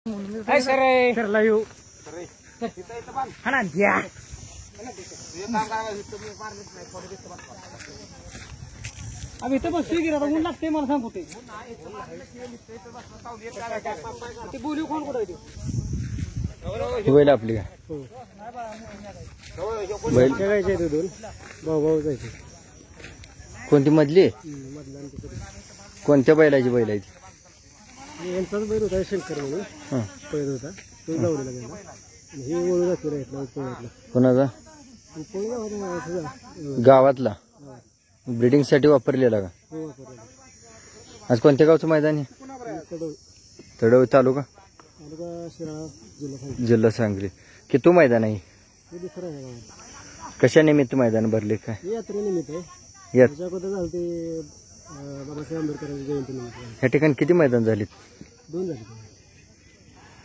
काय सर करला येऊ हा ना द्या आम्ही इथं बसतोय की ऊन लागते मला सांगू ते बोलू कोण कुठे बैल आपली काय बैल जायचे दोन भाऊ भाऊ जायचे कोणती मधली कोणत्या बैलाची बैल आहे ती यांचाच बैल होता शंकर म्हणून पहिला होता तो लावलेला गेला हे वळू जातो कोणाचा गावातला ब्रिडिंग साठी वापरलेला का आज कोणत्या गावचं मैदान आहे तडव तालुका जिल्हा सांगली की तो मैदान आहे कशा निमित्त मैदान भरले काय यात्रेनिमित्त आहे यात बाबासाहेब आंबेडकरांची जयंती निमित्त या ठिकाणी किती मैदान झालीत 2 झाले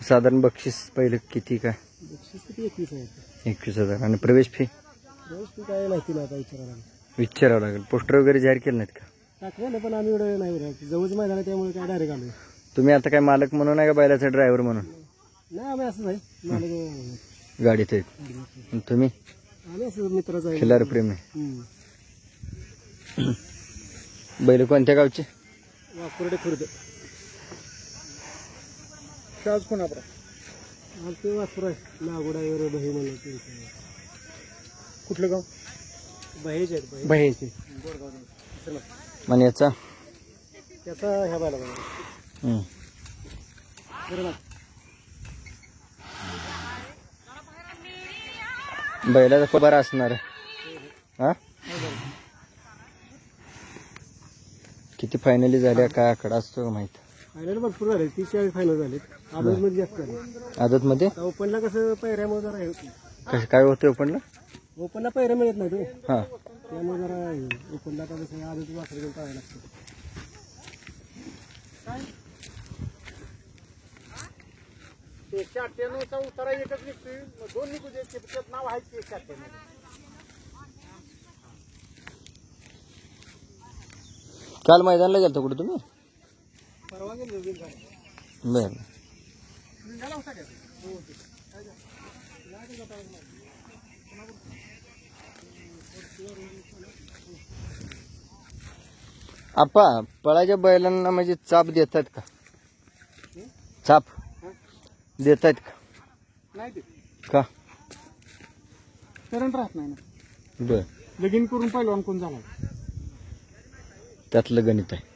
साधारण बक्षीस पहिलं किती काय बक्षीस किती 21 आहे 21,000 आणि प्रवेश फी काय माहिती नाही आता विचारावं लागेल पोस्टर वगैरे जाहीर केलं नाहीत का टाकलं पण आम्ही एवढं नाही जवळच मैदान आहे त्यामुळे काय डायरेक्ट आलो तुम्ही आता काय मालक म्हणून आहे का बैलाचा ड्रायव्हर म्हणून नाही आम्ही असंच आहे मालक गाडीत आहेत तुम्ही आम्ही असं मित्राचं आहे खिलार प्रेमी बैल कोणत्या गावचे वाकुर्डे खुर्द शाज कोण आपला ते वाकुर आहे नागोडावर बही म्हणून कुठलं गाव बहेज आहे बहेज मण्याचा त्याचा ह्या बायला बैलाचा खबर असणार हा किती फायनली झाल्या काय आकडा असतो का माहित फायनल भरपूर झाले 30-40 फायनल झाले आदत मध्ये जास्त झाले आदत मध्ये ओपनला कसं पैऱ्यामुळे जरा कसं काय होतं ओपनला ओपनला पैऱ्या मिळत नाही तो हा त्यामुळे जरा ओपनला आता कसं आदत वासर घेऊन पाहायला लागतं ते 98चा उतारा एकच निघतोय 2 निघू दे त्यात नाव आहे ते 98 काल मैदानला गेलतो कुठे तुम्ही परवा गेलो बर आपा पळाच्या बैलांना म्हणजे चाप देतात का चाप देतात का नाही ते का करंट राहत नाही ना बर लगीन करून पहिलवान कोण झाला त्यातलं गणित आहे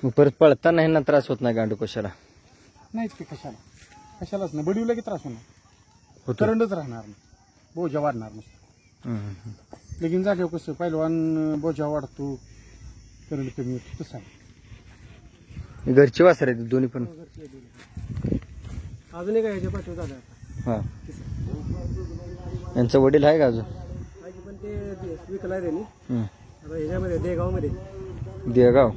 मग परत पळताना ह्यांना त्रास होत नाही गांडू कशाला नाहीच की कशालाच नाही बडीवला की त्रास होणार होतो करंटच राहणार नाही बोजा वाढणार नसतं लगीन जागेवर कसं पहिलवान बोजा वाढतो करंट कमी होतो तसं आहे घरची वासर आहेत दोन्ही पण अजून एक ह्याच्या पाठवत झालं हा यांचं वडील आहे का अजून पण ते विकलाय त्यांनी हम्म. आता ह्याच्यामध्ये देगावमध्ये देगाव